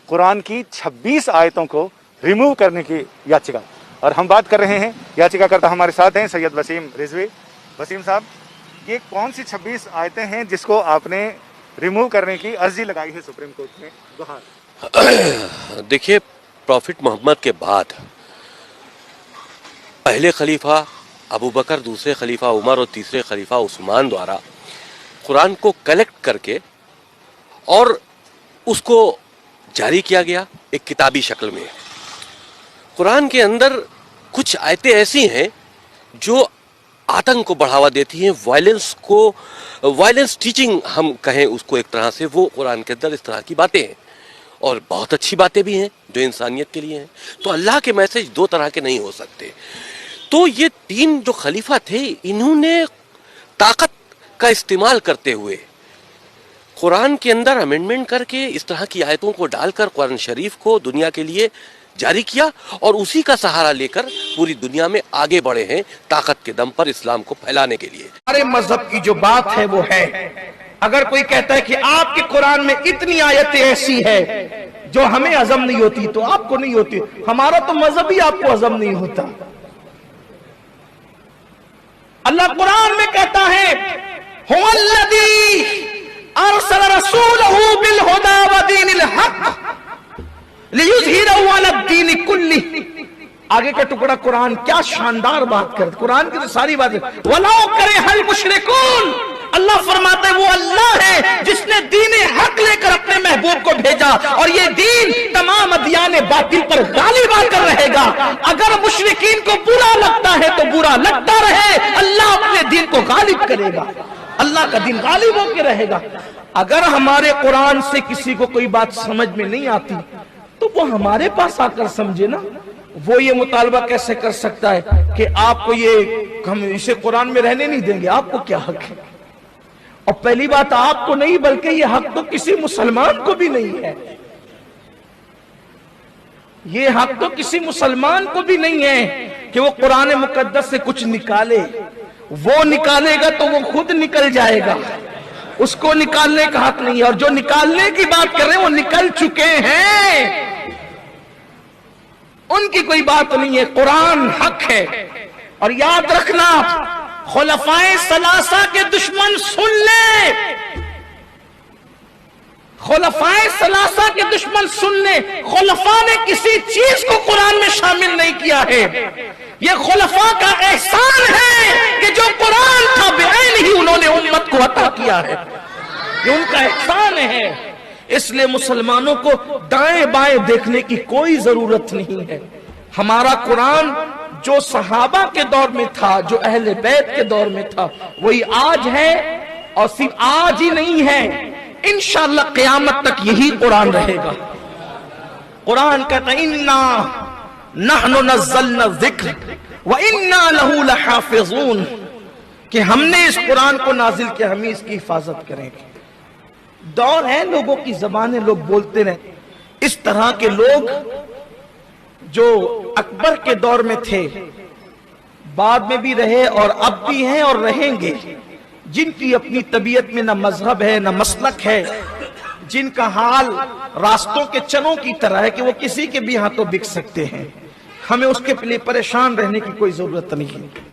कुरान की 26 आयतों को रिमूव करने की याचिका। और हम बात कर रहे हैं, याचिकाकर्ता हमारे साथ हैं सैयद वसीम रिजवी। वसीम साहब, ये कौन सी 26 आयतें हैं जिसको आपने रिमूव करने की अर्जी लगाई है सुप्रीम कोर्ट में गुहार? देखिए, प्रॉफिट मोहम्मद के बाद पहले खलीफा अबू बकर, दूसरे खलीफा उमर और तीसरे खलीफा उस्मान द्वारा कुरान को कलेक्ट करके और उसको जारी किया गया एक किताबी शक्ल में। कुरान के अंदर कुछ आयतें ऐसी हैं जो आतंक को बढ़ावा देती हैं, वायलेंस टीचिंग हम कहें उसको एक तरह से, वो कुरान के अंदर इस तरह की बातें हैं और बहुत अच्छी बातें भी हैं जो इंसानियत के लिए हैं। तो अल्लाह के मैसेज दो तरह के नहीं हो सकते। तो ये तीन जो खलीफा थे, इन्होंने ताकत का इस्तेमाल करते हुए कुरान के अंदर अमेंडमेंट करके इस तरह की आयतों को डालकर कुरान शरीफ को दुनिया के लिए जारी किया और उसी का सहारा लेकर पूरी दुनिया में आगे बढ़े हैं ताकत के दम पर इस्लाम को फैलाने के लिए। हमारे मजहब की जो बात है वो है, अगर कोई कहता है कि आपके कुरान में इतनी आयतें ऐसी है जो हमें हजम नहीं होती, तो आपको नहीं होती, हमारा तो मजहब ही आपको हजम नहीं होता। अल्लाह कुरान में कहता है, हुवल्लज़ी अरसल रसूलहु बिल हुदा व दीनिल हक लियुज़हिरहु अला दीनि कुल्ली। आगे का टुकड़ा कुरान क्या शानदार बात करता, कुरान की तो सारी बातें, वलौ करे हल मुशरिकून। अल्लाह फरमाते वो अल्लाह है जिसने दीन हक लेकर अपने महबूब को भेजा और ये दीन तमाम अदियान बातिल पर गालिब आकर रहेगा। अगर मुशरिकीन को बुरा लगता है तो बुरा लगता रहे, अल्लाह अपने दीन को गालिब करेगा, अल्लाह का दीन गालिब होकर रहेगा। अगर हमारे कुरान से किसी को कोई बात समझ में नहीं आती तो वो हमारे पास आकर समझे ना। वो ये मुतालबा कैसे कर सकता है कि आपको ये, हम इसे कुरान में रहने नहीं देंगे, आपको क्या हक है? और पहली बात आपको नहीं बल्कि ये हक तो किसी मुसलमान को भी नहीं है, ये हक तो किसी मुसलमान को भी नहीं है कि वो कुरान मुकद्दस से कुछ निकाले। वो निकालेगा तो वो खुद निकल जाएगा, उसको निकालने का हक नहीं है। और जो निकालने की बात कर रहे हैं वो निकल चुके हैं, उनकी कोई बात नहीं है। कुरान हक है। और याद रखना, खुलफाए सलासा के दुश्मन सुन ले, खुलफाए सलासा के दुश्मन सुन ले, खुलफा ने किसी चीज को कुरान में शामिल नहीं किया है। ये खुलफा का एहसान है कि जो कुरान था बेऐन ही उन्होंने उम्मत को अता किया है, ये उनका एहसान है। इसलिए मुसलमानों को दाएं बाएं देखने की कोई जरूरत नहीं है। हमारा कुरान जो सहाबा के दौर में था, जो अहले बैत के दौर में था, वही आज है और सिर्फ आज ही नहीं है, इंशाअल्लाह क़यामत तक यही कुरान रहेगा। कुरान कहता है, इन्ना नहनु नज़्ज़लना ज़िक्र व इन्ना लहू लहाफ़िज़ून, कि हमने इस कुरान को नाजिल किया, हम इसकी हिफाजत करेंगे। दौर है, लोगों की जबानें लोग बोलते रहे। इस तरह के लोग जो अकबर के दौर में थे, बाद में भी रहे और अब भी हैं और रहेंगे, जिनकी अपनी तबीयत में न मजहब है न मसलक है, जिनका हाल रास्तों के चनों की तरह है कि वो किसी के भी हाथों बिक सकते हैं, हमें उसके लिए परेशान रहने की कोई जरूरत नहीं है।